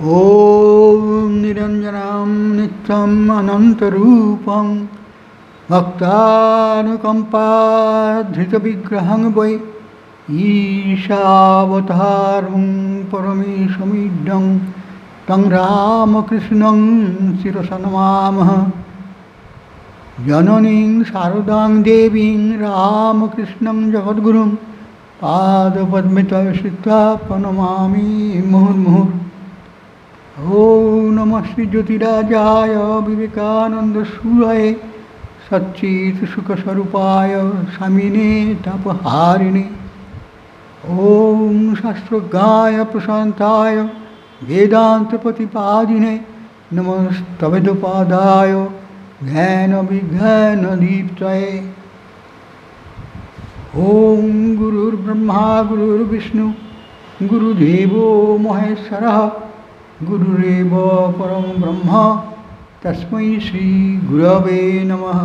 ॐ निरञ्जनं नित्यम् अनन्तरूपं भक्तानुकम्पाधृतविग्रहं वै ईशावतारं परमेशमिड्डं तं रामकृष्णं शिरसा नमामः। जननीं शारदां देवीं रामकृष्णं जगद्गुरुं पादपद्मे तव श्रित्वा प्रणमामि मुहुर्मुहुः। ॐ नमः श्री ज्योतिराजाय विवेकानन्दसूरये सच्चित्सुखस्वरूपाय स्वामिने तापहारिणे। ॐ शास्त्रज्ञाय प्रशान्ताय वेदान्तप्रतिपादिने नमस्तवेदपादाय ज्ञानविज्ञानदीप्तये। ॐ गुरुर्ब्रह्मा गुरुर्विष्णु गुरुदेवो महेश्वरः गुरुरेव परम ब्रह्म तस्मै श्री गुरवे नमः।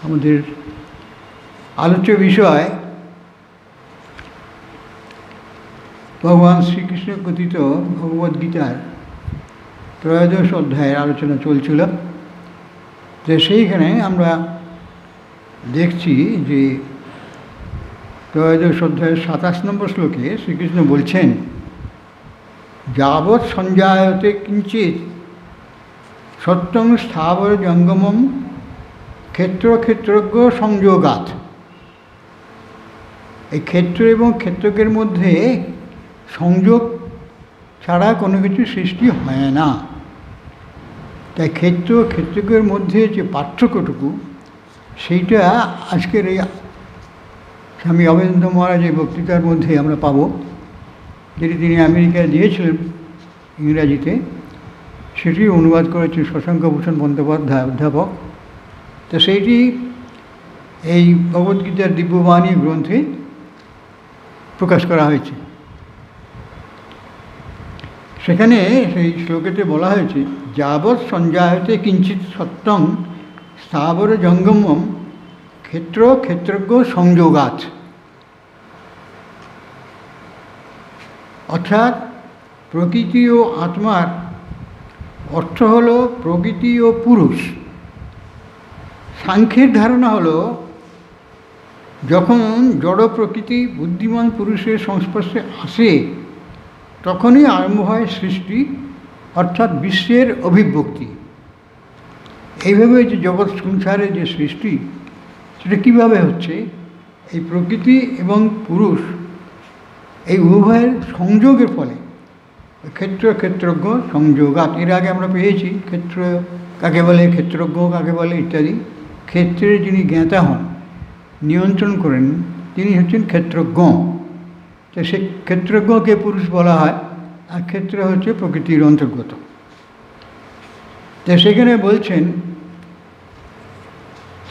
আমাদের আলোচ্য বিষয় ভগবান শ্রীকৃষ্ণ কথিত ভগবদ্গীতার ত্রয়োদশ অধ্যায়ের আলোচনা চলছিল। যে সেইখানে আমরা দেখছি যে ত্রয়োদশ অধ্যায়ের ২৭ নম্বর শ্লোকে শ্রীকৃষ্ণ বলছেন, যাবৎ সঞ্জায়তে কিঞ্চিৎ সত্যং স্থাবর জঙ্গমম ক্ষেত্রজ্ঞ সংযোগাৎ। এই ক্ষেত্র এবং ক্ষেত্রজ্ঞের মধ্যে সংযোগ ছাড়া কোনো কিছু সৃষ্টি হয় না। তাই ক্ষেত্রজ্ঞের মধ্যে যে পার্থক্যটুকু সেইটা আজকের এই স্বামী অবধূত মহারাজের বক্তৃতার মধ্যে আমরা পাব, যেটি তিনি আমেরিকায় দিয়েছিলেন ইংরাজিতে। সেটি অনুবাদ করেছেন শশাঙ্কভূষণ বন্দ্যোপাধ্যায় অধ্যাপক। তো সেইটি এই ভগবদ্গীতার দিব্যবাণী গ্রন্থে প্রকাশ করা হয়েছে। সেখানে সেই শ্লোকেতে বলা হয়েছে, যাবৎ সঞ্জায়তে কিঞ্চিৎ সত্যং স্থাবর জঙ্গমম ক্ষেত্রজ্ঞ সংযোগাৎ। অর্থাৎ প্রকৃতি ও আত্মার অর্থ হল প্রকৃতি ও পুরুষ। সাংখ্যের ধারণা হল যখন জড় প্রকৃতি বুদ্ধিমান পুরুষের সংস্পর্শে আসে তখনই আরম্ভ হয় সৃষ্টি, অর্থাৎ বিশ্বের অভিব্যক্তি। এইভাবে যে জগৎ সংসারে যে সৃষ্টি সেটা কীভাবে হচ্ছে, এই প্রকৃতি এবং পুরুষ এই উভয়ের সংযোগের ফলে ক্ষেত্রজ্ঞ সংযোগাৎ। এর আগে আমরা পেয়েছি ক্ষেত্র কাকে বলে, ক্ষেত্রজ্ঞ কাকে বলে ইত্যাদি। ক্ষেত্রের যিনি জ্ঞাতা হন, নিয়ন্ত্রণ করেন, তিনি হচ্ছেন ক্ষেত্রজ্ঞ। তো সে ক্ষেত্রজ্ঞকে পুরুষ বলা হয়, আর ক্ষেত্র হচ্ছে প্রকৃতির অন্তর্গত। তো সেখানে বলছেন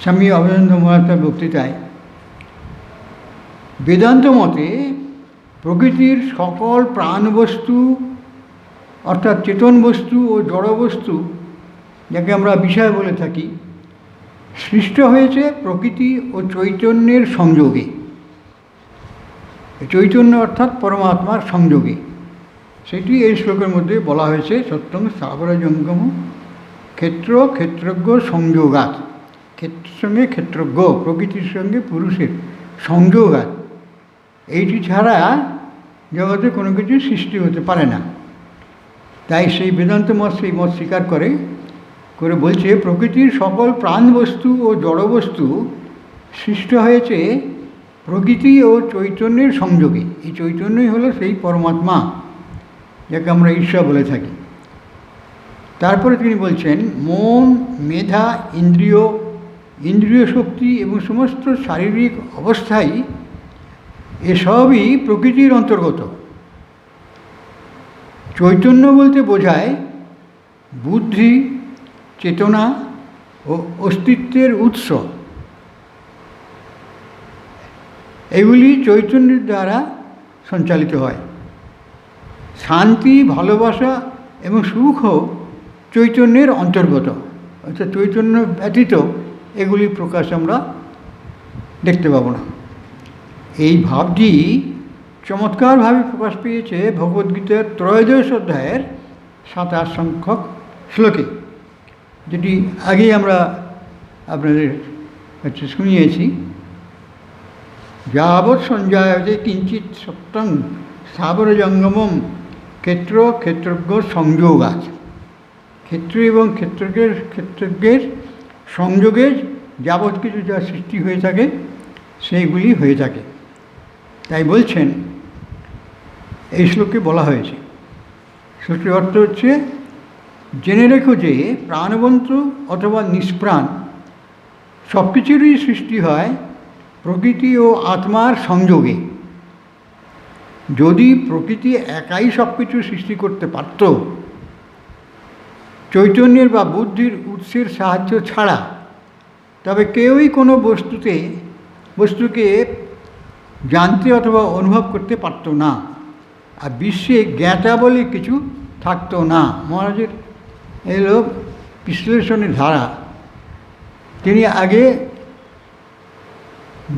স্বামী অবধূত মহারাজ বক্তৃতায়, বেদান্ত মতে প্রকৃতির সকল প্রাণবস্তু অর্থাৎ চেতন বস্তু ও জড়বস্তু, যাকে আমরা বিষয় বলে থাকি, সৃষ্ট হয়েছে প্রকৃতি ও চৈতন্যের সংযোগে। চৈতন্য অর্থাৎ পরমাত্মার সংযোগে। সেটি এই শ্লোকের মধ্যে বলা হয়েছে, সত্যং স্থাবর জঙ্গম ক্ষেত্রজ্ঞ সংযোগাৎ। ক্ষেত্রের সঙ্গে ক্ষেত্রজ্ঞ, প্রকৃতির সঙ্গে পুরুষের সংযোগাৎ। এইটি ছাড়া জগতে কোনো কিছু সৃষ্টি হতে পারে না। তাই সেই বেদান্ত মত সেই মত স্বীকার করে বলছে, প্রকৃতির সকল প্রাণবস্তু ও জড়বস্তু সৃষ্ট হয়েছে প্রকৃতি ও চৈতন্যের সংযোগে। এই চৈতন্যই হলো সেই পরমাত্মা, যাকে আমরা ঈশ্বর বলে থাকি। তারপরে তিনি বলছেন, মন, মেধা, ইন্দ্রিয় শক্তি এবং সমস্ত শারীরিক অবস্থাই এসবই প্রকৃতির অন্তর্গত। চৈতন্য বলতে বোঝায় বুদ্ধি, চেতনা ও অস্তিত্বের উৎস। এগুলি চৈতন্যের দ্বারা সঞ্চালিত হয়। শান্তি, ভালোবাসা এবং সুখও চৈতন্যের অন্তর্গত। অর্থাৎ চৈতন্য ব্যতীত এগুলি প্রকাশ আমরা দেখতে পাবো না। এই ভাবটি চমৎকারভাবে প্রকাশ পেয়েছে ভগবদ্গীতার ত্রয়োদশ অধ্যায়ের 27 সংখ্যক শ্লোকে, যেটি আগেই আমরা আপনাদের কাছে শুনিয়েছি। যাবৎ সঞ্জায়তে কিঞ্চিৎ সত্যং স্থাবর জঙ্গমম ক্ষেত্র ক্ষেত্রজ্ঞ সংযোগ আছে। ক্ষেত্র এবং ক্ষেত্রজ্ঞের সংযোগে যাবৎ কিছু যা সৃষ্টি হয়ে থাকে সেইগুলি হয়ে থাকে। তাই বলছেন, এই শ্লোকে বলা হয়েছে, শ্লোকের অর্থ হচ্ছে, জেনে রেখো যে প্রাণবন্ত অথবা নিষ্প্রাণ সব কিছুরই সৃষ্টি হয় প্রকৃতি ও আত্মার সংযোগে। যদি প্রকৃতি একাই সব কিছু সৃষ্টি করতে পারত, চৈতন্যের বা বুদ্ধির উৎসের সাহায্য ছাড়া, তবে কেউই কোনো বস্তুকে জানতে অথবা অনুভব করতে পারত না, আর বিশ্বে জ্ঞাতা বলে কিছু থাকতো না। মহারাজের এলো বিশ্লেষণের ধারা। তিনি আগে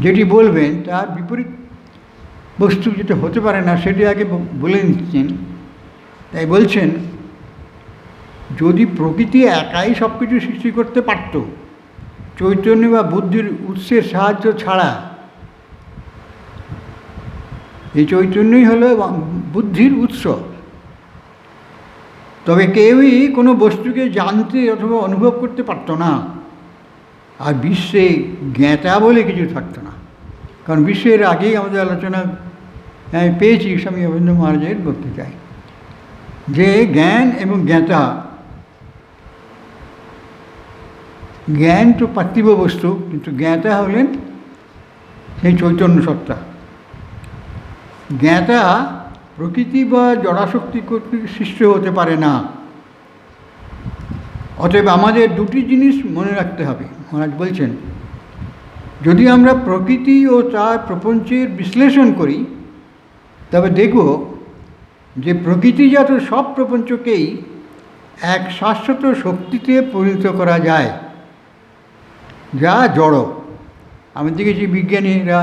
যেটি বলবেন তার বিপরীত বস্তু যেটা হতে পারে না সেটি আগে বলে নিচ্ছেন। তাই বলছেন, যদি প্রকৃতি একাই সব কিছু সৃষ্টি করতে পারত, চৈতন্য বা বুদ্ধির উৎসের সাহায্য ছাড়া, এই চৈতন্যই হলো বুদ্ধির উৎস, তবে কেউই কোনো বস্তুকে জানতে অথবা অনুভব করতে পারত না, আর বিশ্বে জ্ঞাতা বলে কিছু থাকতো না। কারণ বিশ্বের আগেই আমাদের আলোচনা পেয়েছি স্বামী অরবিন্দ মহারাজের বক্তৃতায়, যে জ্ঞান এবং জ্ঞাতা, জ্ঞান তো পার্থিব বস্তু, কিন্তু জ্ঞাতা হলেন সেই চৈতন্য সত্তা। জ্ঞাতা প্রকৃতি বা জড়াশক্তি কর্তৃক সৃষ্ট হতে পারে না। অতএব আমাদের দুটি জিনিস মনে রাখতে হবে। মহারাজ বলছেন, যদি আমরা প্রকৃতি ও তার প্রপঞ্চের বিশ্লেষণ করি, তবে দেখব যে প্রকৃতিজাত সব প্রপঞ্চকেই এক শাশ্বত শক্তিতে পরিণত করা যায়, যা জড়। আমি দেখেছি বিজ্ঞানীরা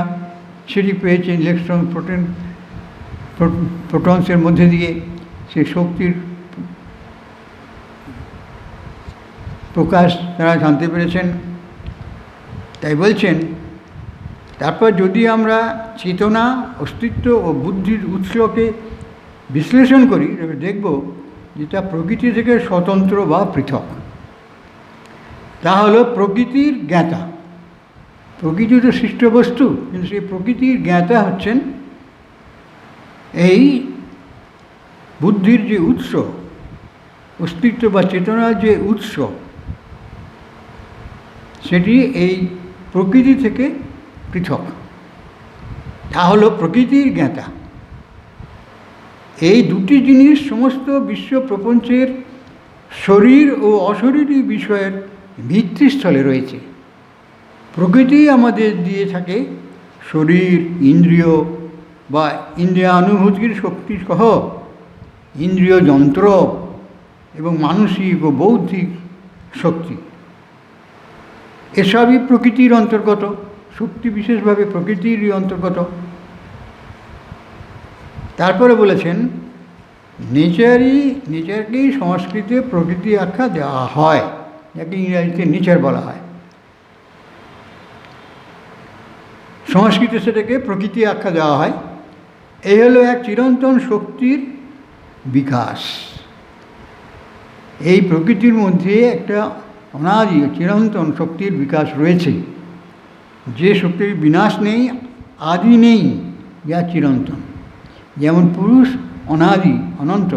সেটি পেয়েছেন ইলেকট্রন প্রোটনসের মধ্যে দিয়ে সে শক্তির প্রকাশ তারা জানতে পেরেছেন। তাই বলছেন, তারপর যদি আমরা চেতনা, অস্তিত্ব ও বুদ্ধির উৎসকে বিশ্লেষণ করি, তবে দেখব যে তা প্রকৃতি থেকে স্বতন্ত্র বা পৃথক। তা হলো প্রকৃতির জ্ঞাতা। প্রকৃতি তো সৃষ্ট বস্তু, কিন্তু সেই প্রকৃতির জ্ঞাতা হচ্ছেন এই বুদ্ধির যে উৎস, অস্তিত্ব বা চেতনার যে উৎস, সেটি এই প্রকৃতি থেকে পৃথক। তা হলো প্রকৃতির জ্ঞাতা। এই দুটি জিনিস সমস্ত বিশ্ব প্রপঞ্চের শরীর ও অশরীরী বিষয়ের ভিত্তিস্থলে রয়েছে। প্রকৃতি আমাদের দিয়ে থাকে শরীর, ইন্দ্রিয় বা ইন্দ্রিয়ানুভূতির শক্তি সহ ইন্দ্রিয় যন্ত্র এবং মানসিক ও বৌদ্ধিক শক্তি। এসবই প্রকৃতির অন্তর্গত, শক্তি বিশেষভাবে প্রকৃতিরই অন্তর্গত। তারপরে বলেছেন, নেচারকেই সংস্কৃতে প্রকৃতি আখ্যা দেওয়া হয়, যাকে ইংরাজিতে নেচার বলা হয়। সংস্কৃতে সেটাকে প্রকৃতি আখ্যা দেওয়া হয়। এই হলো এক চিরন্তন শক্তির বিকাশ। এই প্রকৃতির মধ্যে একটা অনাদি চিরন্তন শক্তির বিকাশ রয়েছে, যে শক্তির বিনাশ নেই, আদি নেই, যা চিরন্তন। যেমন পুরুষ অনাদি অনন্ত,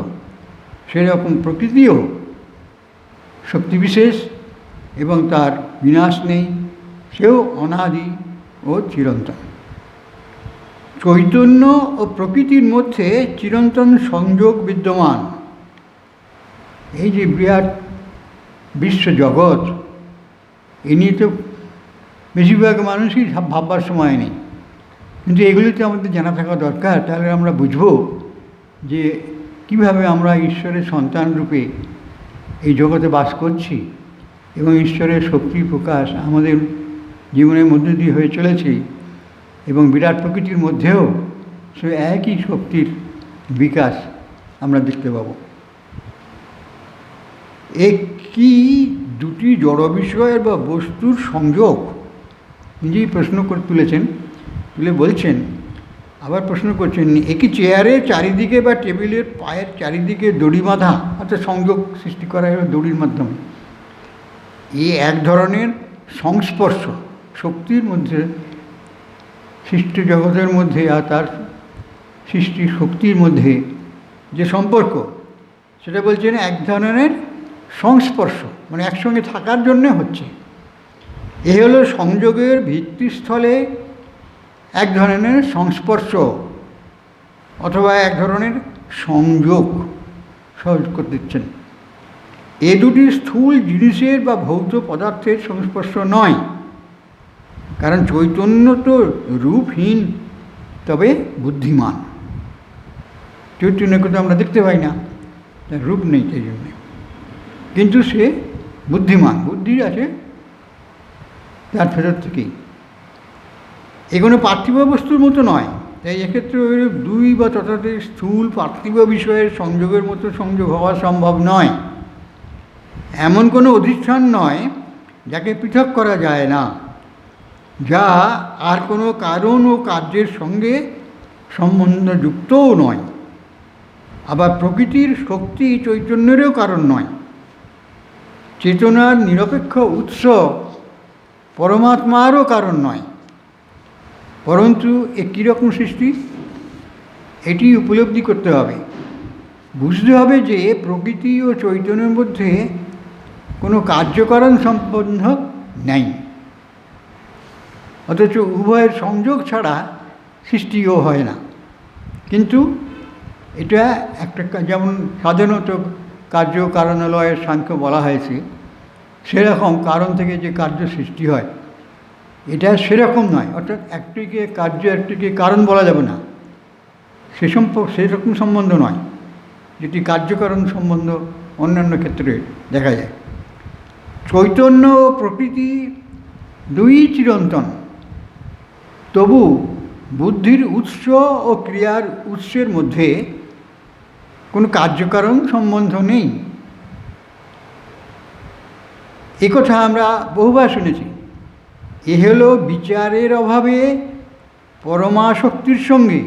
সেরকম প্রকৃতিও শক্তিবিশেষ এবং তার বিনাশ নেই, সেও অনাদি ও চিরন্তন। চৈতন্য ও প্রকৃতির মধ্যে চিরন্তন সংযোগ বিদ্যমান। এই যে বিরাট বিশ্বজগৎ, এ নিয়ে তো বেশিরভাগ মানুষই ভাববার সময় নেই, কিন্তু এগুলিতে আমাদের জানা থাকা দরকার। তাহলে আমরা বুঝব যে কীভাবে আমরা ঈশ্বরের সন্তান রূপে এই জগতে বাস করছি এবং ঈশ্বরের শক্তি প্রকাশ আমাদের জীবনের মধ্যে দিয়ে হয়ে চলেছে, এবং বিরাট প্রকৃতির মধ্যেও সে একই শক্তির বিকাশ আমরা দেখতে পাব। একই দুটি জড় বিষয়ের বা বস্তুর সংযোগ নিজেই প্রশ্ন করে তুলেছেন, তুলে বলছেন, আবার প্রশ্ন করছেন, একই চেয়ারের চারিদিকে বা টেবিলের পায়ের চারিদিকে দড়ি বাঁধা, অর্থাৎ সংযোগ সৃষ্টি করা হলো দড়ির মাধ্যমে। এই এক ধরনের সংস্পর্শ শক্তির মধ্যে, সৃষ্টি জগতের মধ্যে আর তার সৃষ্টি শক্তির মধ্যে যে সম্পর্ক, সেটা বলছেন এক ধরনের সংস্পর্শ, মানে একসঙ্গে থাকার জন্যে হচ্ছে। এ হলো সংযোগের ভিত্তিস্থলে এক ধরনের সংস্পর্শ অথবা এক ধরনের সংযোগ সহজ করে দিচ্ছেন। এ দুটি স্থূল জিনিসের বা ভৌত পদার্থের সংস্পর্শ নয়, কারণ চৈতন্য তো রূপহীন, তবে বুদ্ধিমান। চৈতন্যকে তো আমরা দেখতে পাই না, তার রূপ নেই, সেই জন্যে, কিন্তু সে বুদ্ধিমান, বুদ্ধি আছে তার ভেতর থেকেই। এগুলো পার্থিব বস্তুর মতো নয়, তাই এক্ষেত্রে দুই বা তথাধিক স্থূল পার্থিব বিষয়ের সংযোগের মতো সংযোগ হওয়া সম্ভব নয়। এমন কোনো অধিষ্ঠান নয় যাকে পৃথক করা যায় না, যা আর কোনো কারণ ও কার্যের সঙ্গে সম্বন্ধযুক্তও নয়। আবার প্রকৃতির শক্তি চৈতন্যেরও কারণ নয়। চেতনার নিরপেক্ষ উৎস পরমাত্মারও কারণ নয়, পরন্তু এ কীরকম সৃষ্টি এটি উপলব্ধি করতে হবে। বুঝতে হবে যে প্রকৃতি ও চৈতন্যের মধ্যে কোনো কার্যকারণ সম্বন্ধ নেই, অথচ উভয়ের সংযোগ ছাড়া সৃষ্টিও হয় না। কিন্তু এটা একটা, যেমন সাধারণত কার্য কারণালয়ের সাংখ্য বলা হয়েছে, সেরকম কারণ থেকে যে কার্য সৃষ্টি হয়, এটা সেরকম নয়। অর্থাৎ একটিকে কার্য একটিকে কারণ বলা যাবে না, সেরকম সম্বন্ধ নয়, যেটি কার্যকারণ সম্বন্ধ অন্যান্য ক্ষেত্রে দেখা যায়। চৈতন্য ও প্রকৃতি দুই চিরন্তন, তবু বুদ্ধির উৎস ও ক্রিয়ার উৎসের মধ্যে কোনো কার্যকারণ সম্বন্ধ নেই। একথা আমরা বহুবার শুনেছি। এ হলো বিচারের অভাবে পরমাশক্তির সঙ্গে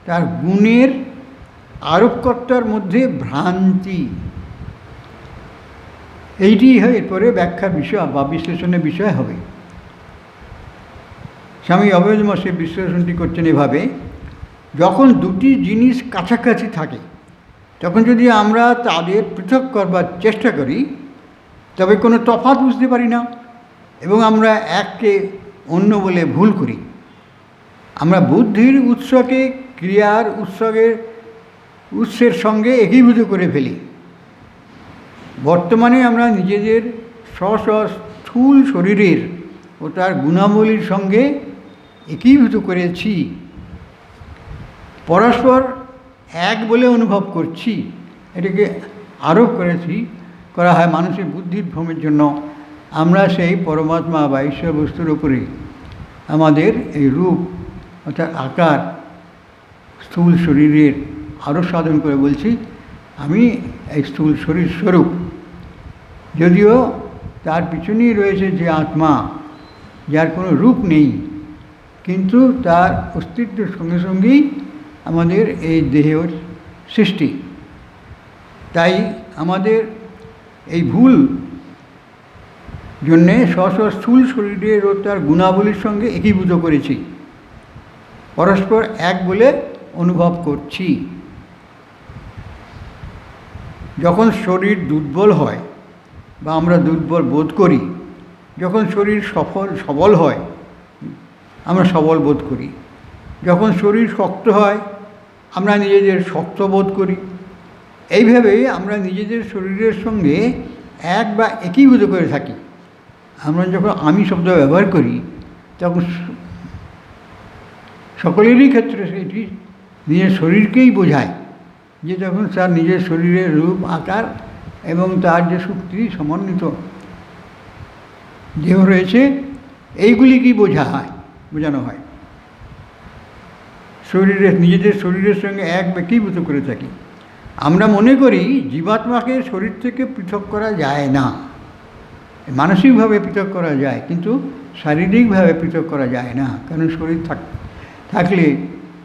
তার গুণের আরোপকর্তার মধ্যে ভ্রান্তি। এইটি এরপরে ব্যাখ্যার বিষয় বা বিশ্লেষণের বিষয় হবে। স্বামী অভয়ম সে বিশ্লেষণটি করছেন এভাবে, যখন দুটি জিনিস কাছাকাছি থাকে তখন যদি আমরা তাদের পৃথক করবার চেষ্টা করি তবে কোনো তফাৎ বুঝতে পারি না এবং আমরা এককে অন্য বলে ভুল করি। আমরা বুদ্ধির উৎসকে ক্রিয়ার উৎসের সঙ্গে একীভূত করে ফেলি। বর্তমানে আমরা নিজেদের স্থূল শরীরের ও তার গুণাবলীর সঙ্গে একীভূত করেছি, পরস্পর এক বলে অনুভব করছি। এটাকে আরোপ করা হয় মানুষের বুদ্ধির ভ্রমের জন্য। আমরা সেই পরমাত্মা বা ঈশ্বর বস্তুর উপরে আমাদের এই রূপ অর্থাৎ আকার স্থূল শরীরের আরও সাধন করে বলছি আমি এই স্থূল শরীর স্বরূপ, যদিও তার পিছনেই রয়েছে যে আত্মা, যার কোনো রূপ নেই, কিন্তু তার অস্তিত্বের সঙ্গে সঙ্গেই আমাদের এই দেহের সৃষ্টি। তাই আমাদের এই ভুল জন্যে স্থূল শরীরের ও তার গুণাবলীর সঙ্গে একীভূত করেছি, পরস্পর এক বলে অনুভব করছি। যখন শরীর দুর্বল হয় বা আমরা দুর্বল বোধ করি, যখন শরীর সবল হয় আমরা সবল বোধ করি, যখন শরীর শক্ত হয় আমরা নিজেদের শক্ত বোধ করি। এইভাবে আমরা নিজেদের শরীরের সঙ্গে এক বা একীভূত করে থাকি। আমরা যখন আমি শব্দ ব্যবহার করি তখন সকলেরই ক্ষেত্রে সেটি নিজের শরীরকেই বোঝায়, যে যখন তার নিজের শরীরের রূপ আকার এবং তার যে শক্তি সমন্বিত দেহ রয়েছে, এইগুলিকেই বোঝানো হয়। নিজেদের শরীরের সঙ্গে এক একীভূত করে থাকি। আমরা মনে করি জীবাত্মাকে শরীর থেকে পৃথক করা যায় না, মানসিকভাবে পৃথক করা যায়, কিন্তু শারীরিকভাবে পৃথক করা যায় না। কারণ শরীর থাকলে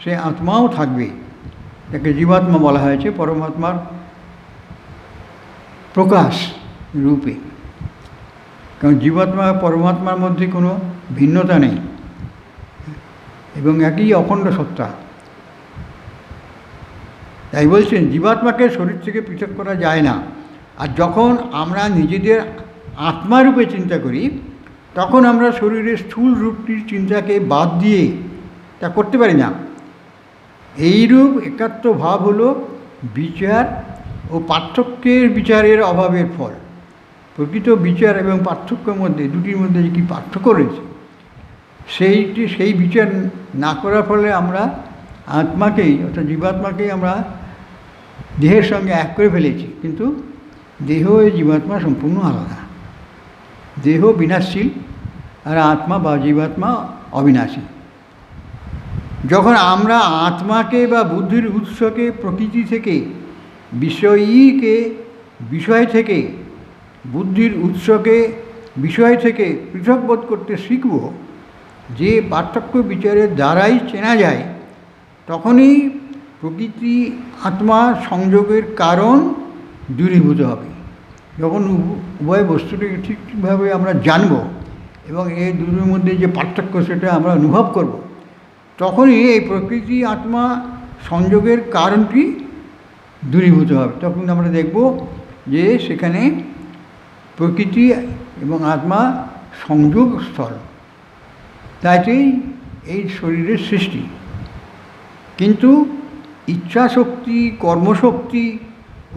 সে আত্মাও থাকবে। তাকে জীবাত্মা বলা হয়েছে পরমাত্মার প্রকাশ রূপে। কারণ জীবাত্মা পরমাত্মার মধ্যে কোনো ভিন্নতা নেই এবং একই অখণ্ড সত্তা। তাই বলছেন জীবাত্মাকে শরীর থেকে পৃথক করা যায় না। আর যখন আমরা নিজেদের আত্মারূপে চিন্তা করি, তখন আমরা শরীরের স্থূল রূপটির চিন্তাকে বাদ দিয়ে তা করতে পারি না। এইরূপ একাত্ম ভাব হলো বিচার ও পার্থক্যের বিচারের অভাবের ফল। প্রকৃত বিচার এবং পার্থক্যের মধ্যে, দুটির মধ্যে যে কী পার্থক্য রয়েছে, সেই বিচার না করার ফলে আমরা আত্মাকেই, অর্থাৎ জীবাত্মাকেই আমরা দেহের সঙ্গে এক করে ফেলেছি। কিন্তু দেহ ও জীবাত্মা সম্পূর্ণ আলাদা। দেহ বিনাশশীল আর আত্মা বা জীবাত্মা অবিনাশী। যখন আমরা আত্মাকে বা বুদ্ধির উৎসকে প্রকৃতি থেকে, বিষয় থেকে, বুদ্ধির উৎসকে বিষয় থেকে পৃথক বোধ করতে শিখব, যে পার্থক্য বিচারের দ্বারাই চেনা যায়, তখনই প্রকৃতি আত্মা সংযোগের কারণ দূরীভূত হবে। যখন উভয় বস্তুটিকে ঠিকভাবে আমরা জানব এবং এই দুটোর মধ্যে যে পার্থক্য সেটা আমরা অনুভব করব, তখনই এই প্রকৃতি আত্মা সংযোগের কারণটি দূরীভূত হবে। তখন আমরা দেখব যে সেখানে প্রকৃতি এবং আত্মা সংযোগ স্থল। তাইতেই এই শরীরের সৃষ্টি। কিন্তু ইচ্ছা শক্তি, কর্মশক্তি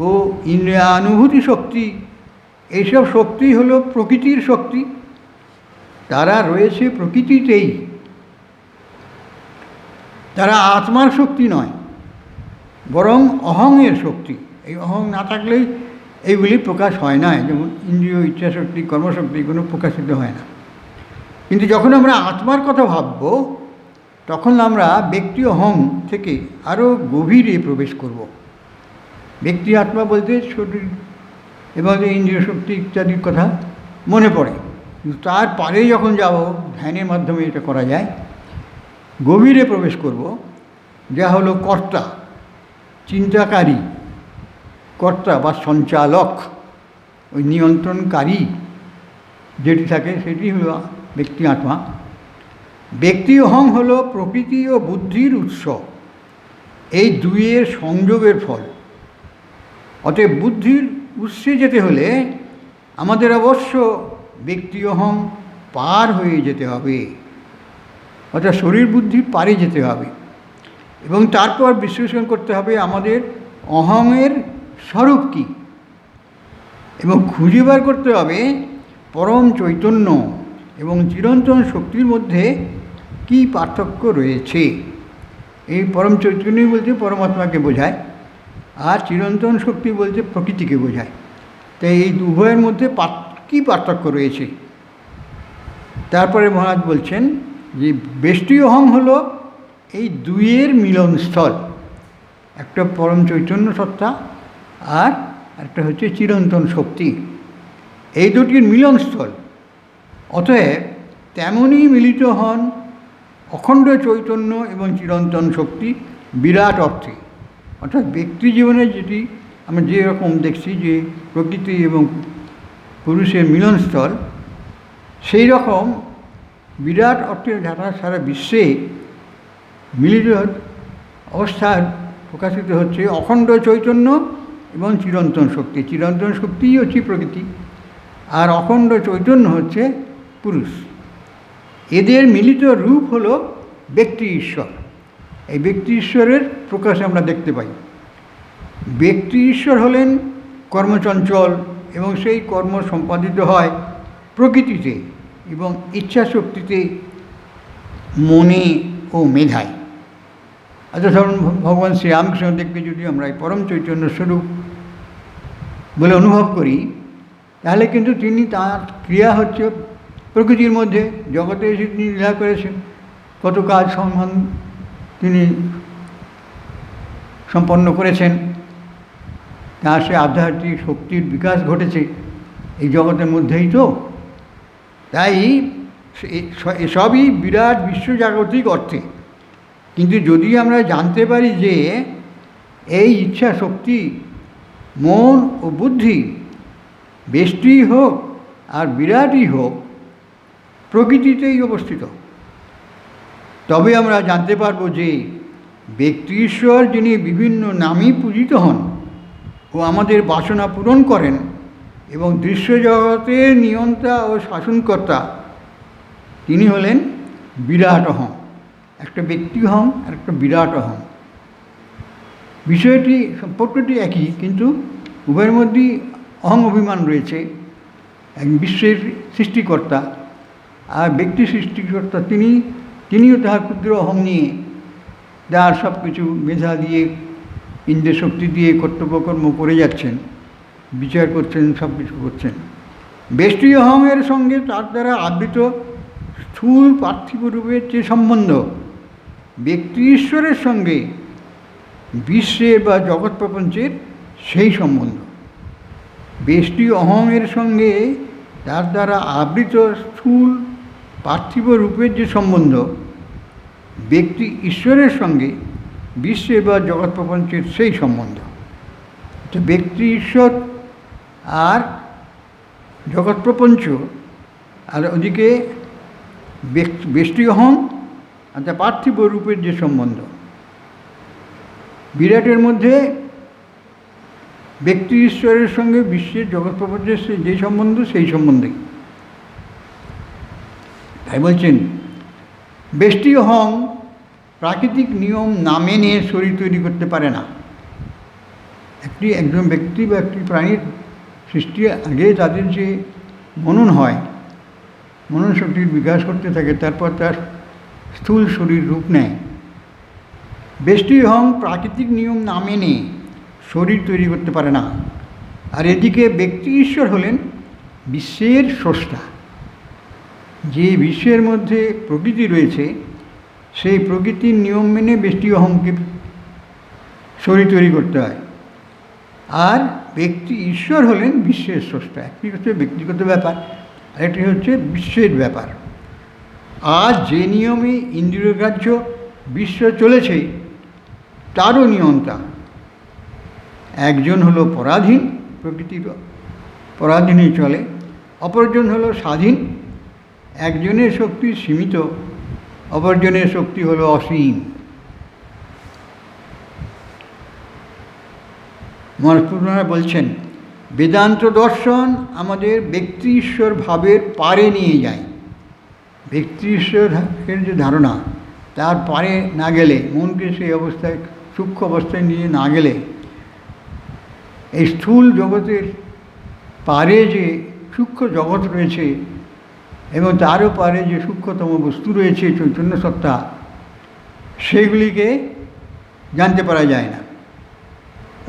ও ইন্দ্রিয়ানুভূতি শক্তি, এইসব শক্তি হলো প্রকৃতির শক্তি। তারা রয়েছে প্রকৃতিতেই, তারা আত্মার শক্তি নয়, বরং অহংয়ের শক্তি। এই অহং না থাকলেই এইগুলি প্রকাশ হয় না। যেমন ইন্দ্রিয়, ইচ্ছাশক্তি, কর্মশক্তি কোনো প্রকাশিত হয় না। কিন্তু যখন আমরা আত্মার কথা ভাবব, তখন আমরা ব্যক্তি অহং থেকে আরও গভীরে প্রবেশ করব। ব্যক্তি আত্মা বলতে শরীর এবং ইন্দ্রিয় শক্তি ইত্যাদির কথা মনে পড়ে, কিন্তু তার পারে যখন যাব, ধ্যানের মাধ্যমে এটা করা যায়, গভীরে প্রবেশ করব, যা হলো কর্তা, চিন্তাকারী, কর্তা বা সঞ্চালক, ওই নিয়ন্ত্রণকারী যেটি থাকে সেটি হলো ব্যক্তি আত্মা। ব্যক্তি অহং হলো প্রকৃতি ও বুদ্ধির উৎস, এই দুইয়ের সংযোগের ফল। অতএব বুদ্ধির উৎসে যেতে হলে আমাদের অবশ্য ব্যক্তি অহং পার হয়ে যেতে হবে, অর্থাৎ শরীর বুদ্ধির পারে যেতে হবে এবং তারপর বিশ্লেষণ করতে হবে আমাদের অহংয়ের স্বরূপ কী, এবং খুঁজে বার করতে হবে পরম চৈতন্য এবং চিরন্তন শক্তির মধ্যে কী পার্থক্য রয়েছে। এই পরম চৈতন্যই বলতে পরমাত্মাকে বোঝায়, আর চিরন্তন শক্তি বলতে প্রকৃতিকে বোঝায়। তাই এই উভয়ের মধ্যে কী পার্থক্য রয়েছে। তারপরে মহারাজ বলছেন যে ব্যষ্টি অহং হলো এই দুইয়ের মিলনস্থল। একটা পরম চৈতন্য সত্তা আর একটা হচ্ছে চিরন্তন শক্তি, এই দুটির মিলনস্থল। অতএব তেমনই মিলিত হন অখণ্ড চৈতন্য এবং চিরন্তন শক্তি বিরাট অর্থে। অর্থাৎ ব্যক্তি জীবনে যেটি আমরা যেরকম দেখছি যে প্রকৃতি এবং পুরুষের মিলনস্থল, সেই রকম বিরাট অর্থে যারা সারা বিশ্বে মিলিত অবস্থায় প্রকাশিত হচ্ছে অখণ্ড চৈতন্য এবং চিরন্তন শক্তি। চিরন্তন শক্তিই হচ্ছে প্রকৃতি, আর অখণ্ড চৈতন্য হচ্ছে পুরুষ। এদের মিলিত রূপ হলো ব্যক্তি ঈশ্বর। এই ব্যক্তি ঈশ্বরের প্রকাশ আমরা দেখতে পাই। ব্যক্তি ঈশ্বর হলেন কর্মচঞ্চল এবং সেই কর্ম সম্পাদিত হয় প্রকৃতিতে এবং ইচ্ছা শক্তিতে, মনে ও মেধায়। আচ্ছা, ধরুন ভগবান শ্রীরামকৃষ্ণদেবকে যদি আমরা এই পরম চৈতন্য স্বরূপ বলে অনুভব করি, তাহলে কিন্তু তিনি তার ক্রিয়া হচ্ছে প্রকৃতির মধ্যে, জগতে এসে তিনি লীলা করেছেন, কত কাজ সম্মান তিনি সম্পন্ন করেছেন, তার সে আধ্যাত্মিক শক্তির বিকাশ ঘটেছে এই জগতের মধ্যেই তো। তাই এসবই বিরাট বিশ্বজাগতিক অর্থে। কিন্তু যদি আমরা জানতে পারি যে এই ইচ্ছা শক্তি, মন ও বুদ্ধি বেষ্টি হোক আর বিরাটই হোক, প্রকৃতিতেই অবস্থিত, তবে আমরা জানতে পারব যে ব্যক্তি ঈশ্বর যিনি বিভিন্ন নামে পূজিত হন ও আমাদের বাসনা পূরণ করেন এবং দৃশ্য জগতের নিয়ন্তা ও শাসনকর্তা, তিনি হলেন বিরাট অহং। একটা ব্যক্তি অহং আর একটা বিরাট অহং, বিষয়টি সম্পর্কটি একই, কিন্তু উভয়ের মধ্যেই অহং অভিমান রয়েছে। এক বিশ্বের সৃষ্টিকর্তা আর ব্যক্তি সৃষ্টিকর্তা তিনিও তাহার ক্ষুদ্র অহং নিয়ে যার সব কিছু মেধা দিয়ে, ইন্দ্রিয় শক্তি দিয়ে কর্তব্যকর্ম করে যাচ্ছেন, বিচার করছেন, সব কিছু করছেন। ব্যষ্টি অহংয়ের সঙ্গে তার দ্বারা আবৃত স্থূল পার্থিব রূপের যে সম্বন্ধ, ব্যক্তি ঈশ্বরের সঙ্গে বিশ্বের বা জগৎ প্রপঞ্চের সেই সম্বন্ধ। ব্যষ্টি অহংয়ের সঙ্গে তার দ্বারা আবৃত স্থূল পার্থিব রূপের যে সম্বন্ধ, ব্যক্তি ঈশ্বরের সঙ্গে বিশ্বের বা জগৎ প্রপঞ্চের সেই সম্বন্ধ। তো ব্যক্তি ঈশ্বর আর জগৎ প্রপঞ্চ, আর ওদিকে ব্যষ্টি অহং আর তা পার্থিব রূপের যে সম্বন্ধ। বিরাটের মধ্যে ব্যক্তি ঈশ্বরের সঙ্গে বিশ্বের জগৎ প্রপঞ্চের যে সম্বন্ধ, সেই সম্বন্ধে। তাই বলছেন ব্যষ্টি অহং প্রাকৃতিক নিয়ম না মেনে শরীর তৈরি করতে পারে না। একজন ব্যক্তি বা একটি প্রাণীর সৃষ্টি আগে তাদের যে মনন হয়, মনন শক্তির বিকাশ করতে থাকে, তারপর তার স্থূল শরীর রূপ নেয়। ব্যষ্টি অহং প্রাকৃতিক নিয়ম না মেনে শরীর তৈরি করতে পারে না। আর এদিকে ব্যক্তি ঈশ্বর হলেন বিশ্বের স্রষ্টা। যে বিশ্বের মধ্যে প্রকৃতি রয়েছে, সেই প্রকৃতির নিয়ম মেনে ব্যষ্টি অহংকে শরীর তৈরি করতে হয়। আর ব্যক্তি ঈশ্বর হলেন বিশ্বের স্রষ্টা। একটি হচ্ছে ব্যক্তিগত ব্যাপার, আর একটি হচ্ছে বিশ্বের ব্যাপার। আর যে নিয়মে ইন্দ্রিয়গ্রাহ্য বিশ্ব চলেছে, তারও নিয়ন্তা একজন হলো পরাধীন, প্রকৃতির পরাধীনই চলে। অপরজন হলো স্বাধীন। একজনের শক্তি সীমিত, অপরজনের শক্তি হলো অসীম। মহাপুরুষরা বলছেন বেদান্ত দর্শন আমাদের ব্যক্তি ঈশ্বর ভাবের পারে নিয়ে যায়। ব্যক্তি ঈশ্বরের যে ধারণা, তার পারে না গেলে, মনকে সেই অবস্থায় সূক্ষ্ম অবস্থায় নিয়ে না গেলে, এই স্থূল জগতের পারে যে সূক্ষ্ম জগৎ রয়েছে এবং তারও পারে যে সূক্ষ্মতম বস্তু রয়েছে চৈতন্য সত্তা, সেগুলিকে জানতে পারা যায় না।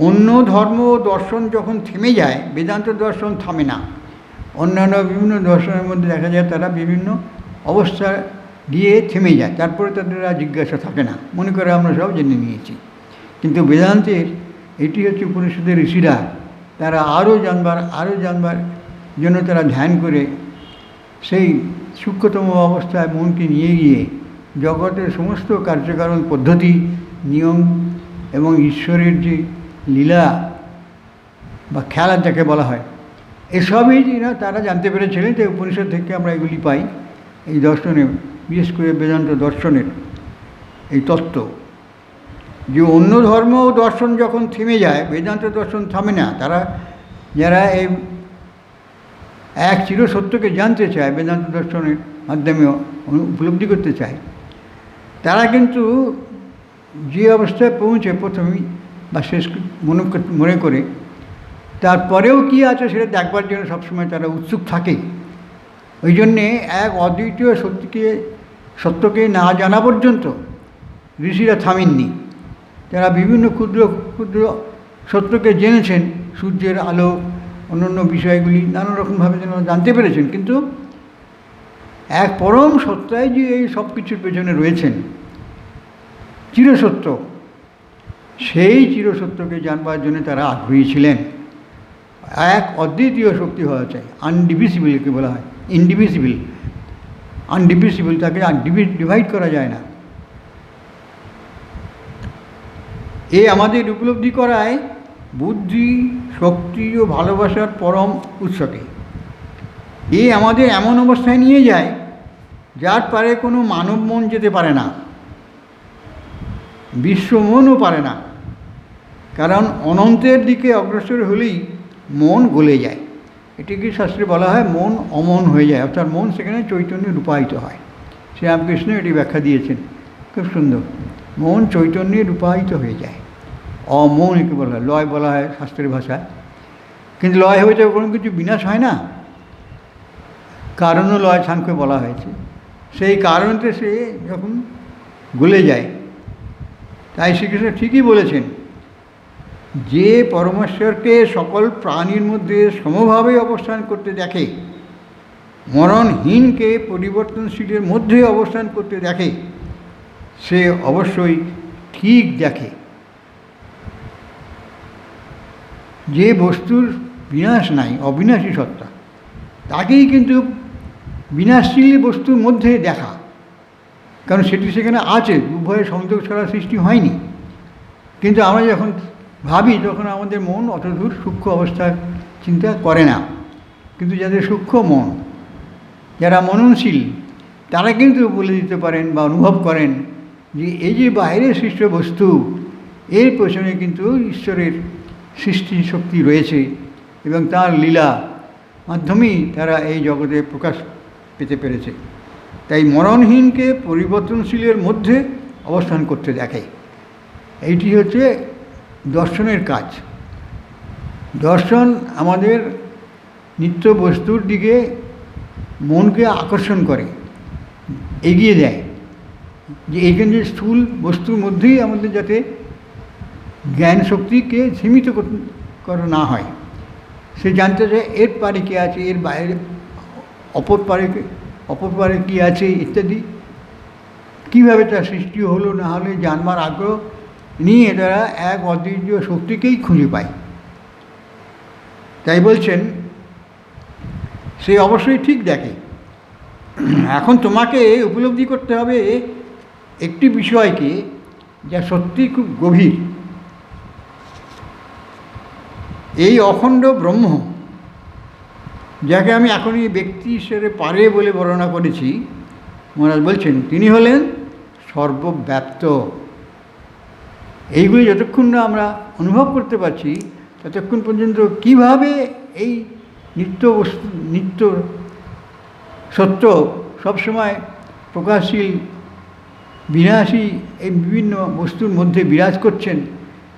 অন্য ধর্ম ও দর্শন যখন থেমে যায়, বেদান্ত দর্শন থামে না। অন্যান্য বিভিন্ন দর্শনের মধ্যে দেখা যায় তারা বিভিন্ন অবস্থা গিয়ে থেমে যায়, তারপরে তাদের আর জিজ্ঞাসা থাকে না, মনে করে আমরা সব জেনে নিয়েছি। কিন্তু বেদান্তের এটি হচ্ছে উপনিষদের ঋষিরা, তারা আরও জানবার জন্য তারা ধ্যান করে সেই সূক্ষ্মতম অবস্থায় মনকে নিয়ে গিয়ে জগতের সমস্ত কার্যকারণ পদ্ধতি, নিয়ম এবং ঈশ্বরের যে লীলা বা খেলা যাকে বলা হয়, এসবই তারা জানতে পেরেছিলেন। তাই উপনিষদ থেকে আমরা এগুলি পাই, এই দর্শনে, বিশেষ করে বেদান্ত দর্শনের এই তত্ত্ব যে অন্য ধর্ম ও দর্শন যখন থেমে যায়, বেদান্ত দর্শন থামে না। যারা এই এক চিরসত্যকে জানতে চায়, বেদান্ত দর্শনের মাধ্যমে উপলব্ধি করতে চায়, তারা কিন্তু যে অবস্থায় পৌঁছে প্রথমেই বা শেষ মনে করে, তারপরেও কী আছে সেটা দেখবার জন্য সবসময় তারা উৎসুক থাকে। ওই জন্যে এক অদ্বিতীয় সত্যকে না জানা পর্যন্ত ঋষিরা থামেননি। তারা বিভিন্ন ক্ষুদ্র ক্ষুদ্র সত্যকে জেনেছেন, সূর্যের আলো, অন্যান্য বিষয়গুলি নানা রকমভাবে যেন জানতে পেরেছেন, কিন্তু এক পরম সত্তায় যে এই সব কিছুর পেছনে রয়েছেন, চিরসত্য, সেই চিরসত্যকে জানবার জন্য তারা আগ্রহী ছিলেন। এক অদ্বিতীয় শক্তি হওয়া চাই, আনডিভিজিবলকে বলা হয়, ইনডিভিজিবল, আনডিভিজিবল, তাকে ডিভাইড করা যায় না। এ আমাদের উপলব্ধি করায় বুদ্ধি, শক্তি ও ভালোবাসার পরম উৎসকে। এ আমাদের এমন অবস্থায় নিয়ে যায় যার পারে কোনো মানব মন যেতে পারে না, বিশ্ব মনও পারে না। কারণ অনন্তের দিকে অগ্রসর হলেই মন গলে যায়। এটিকে শাস্ত্রে বলা হয় মন অমন হয়ে যায়, অর্থাৎ মন সেখানে চৈতন্যে রূপায়িত হয়। শ্রীরামকৃষ্ণ এটি ব্যাখ্যা দিয়েছেন, খুব সুন্দর। মন চৈতন্যে রূপায়িত হয়ে যায়, অমন একে বলা হয়, লয় বলা হয় শাস্ত্রের ভাষায়। কিন্তু লয় হয়ে যাবে, কোনো কিছু বিনাশ হয় না, কারণও লয় সাংখ্যে বলা হয়েছে। সেই কারণতে সে যখন গলে যায়, তাই শ্রীকৃষ্ণ ঠিকই বলেছেন যে পরমেশ্বরকে সকল প্রাণীর মধ্যে সমভাবে অবস্থান করতে দেখে, মরণহীনকে পরিবর্তনশীলের মধ্যে অবস্থান করতে দেখে, সে অবশ্যই ঠিক দেখে। যে বস্তুর বিনাশ নাই, অবিনাশী সত্তা, তাকেই কিন্তু বিনাশশীল বস্তুর মধ্যে দেখা, কারণ সেটি সেখানে আছে, উভয়ের সংযোগ ছাড়া সৃষ্টি হয়নি। কিন্তু আমরা যখন ভাবি তখন আমাদের মন অতদূর সূক্ষ্ম অবস্থার চিন্তা করে না। কিন্তু যাদের সূক্ষ্ম মন, যারা মননশীল, তারা কিন্তু বলে দিতে পারেন বা অনুভব করেন যে এই যে বাইরে সৃষ্ট বস্তু, এর পেছনে কিন্তু ঈশ্বরের সৃষ্টি শক্তি রয়েছে এবং তার লীলা মাধ্যমেই তারা এই জগতে প্রকাশ পেতে পেরেছে। তাই মরণহীনকে পরিবর্তনশীলের মধ্যে অবস্থান করতে দেখে। এইটি হচ্ছে দর্শনের কাজ। দর্শন আমাদের নিত্য বস্তুর দিকে মনকে আকর্ষণ করে, এগিয়ে দেয়, যে এইখানে যে স্থূল বস্তুর মধ্যেই আমাদের যাতে জ্ঞান শক্তিকে সীমিত করা না হয়। সে জানতে চায় এর পারে কী আছে, এর বাইরে অপর পারে কী আছে ইত্যাদি, কীভাবে তার সৃষ্টি হলো না হলে জানবার আগ্রহ নিয়ে তারা এক অদ্বিতীয় শক্তিকেই খুঁজে পায়। তাই বলছেন সে অবশ্যই ঠিক দেখে। এখন তোমাকে উপলব্ধি করতে হবে একটি বিষয়কে, যা সত্যি খুব গভীর। এই অখণ্ড ব্রহ্ম, যাকে আমি এখনই ব্যক্তি হিসেবে পারে বলে বর্ণনা করেছি, মহারাজ বলছেন তিনি হলেন সর্বব্যাপ্ত। এইগুলি যতক্ষণ না আমরা অনুভব করতে পারছি, ততক্ষণ পর্যন্ত কীভাবে এই নিত্য সত্য সবসময় প্রকাশশীল, বিনাশী এই বিভিন্ন বস্তুর মধ্যে বিরাজ করছেন,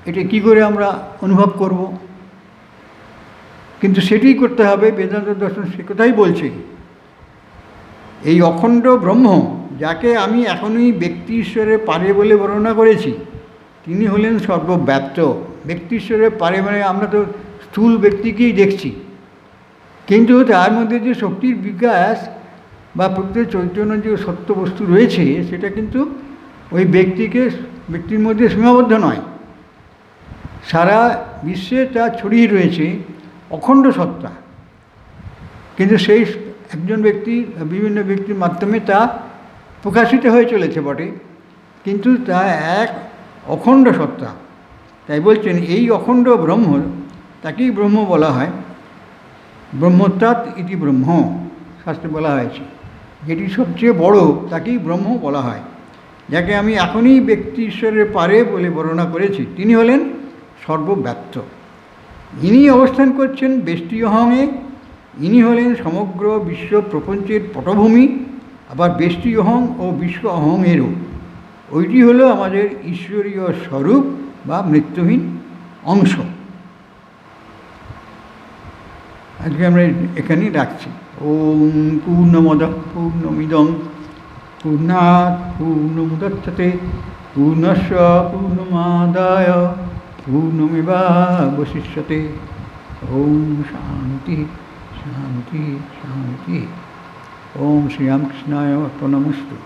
এটা কী করে আমরা অনুভব করব? কিন্তু সেটাই করতে হবে। বেদান্ত দর্শন সে কথাই বলছে। এই অখণ্ড ব্রহ্ম, যাকে আমি এখনই ব্যক্তি ঈশ্বরে পারে বলে বর্ণনা করেছি, তিনি হলেন সর্বব্যাপ্ত। ব্যক্তি ঈশ্বরে পারে মানে আমরা তো স্থূল ব্যক্তিকেই দেখছি, কিন্তু তার মধ্যে যে শক্তির বিকাশ বা প্রত্যেক চৈতন্য যে সত্য বস্তু রয়েছে, সেটা কিন্তু ওই ব্যক্তির মধ্যে সীমাবদ্ধ নয়, সারা বিশ্বে তা ছড়িয়ে রয়েছে অখণ্ড সত্তা। কিন্তু সেই একজন ব্যক্তি, বিভিন্ন ব্যক্তির মাধ্যমে তা প্রকাশিত হয়ে চলেছে বটে, কিন্তু তা এক অখণ্ড সত্তা। তাই বলছেন এই অখণ্ড ব্রহ্ম, তাকেই ব্রহ্ম বলা হয়। ব্রহ্মত্বাৎ ইতি ব্রহ্ম শাস্ত্রে বলা হয়েছে, যেটি সবচেয়ে বড় তাকেই ব্রহ্ম বলা হয়। যাকে আমি এখনই ব্যক্তি ঈশ্বরের পারে বলে বর্ণনা করেছি, তিনি হলেন সর্বব্যাপ্ত। ইনি অবস্থান করছেন বেষ্টি অহংয়ে। ইনি হলেন সমগ্র বিশ্ব প্রপঞ্চের পটভূমি, আবার বেষ্টি অহং ও বিশ্ব অহংয়েরও। ওইটি হলো আমাদের ঈশ্বরীয় স্বরূপ বা মৃত্যুহীন অংশ। আজকে আমরা এখানেই রাখছি। ওম পূর্ণমদঃ পূর্ণমিদং পূর্ণাৎ পূর্ণমুদচ্যতে পূর্ণস্য পূর্ণমাদায় পূর্ণমেবাবশিষ্যতে। ওম শান্তি শান্তি শান্তি। ওম শ্রীরামকৃষ্ণায় অর্পণমস্তু।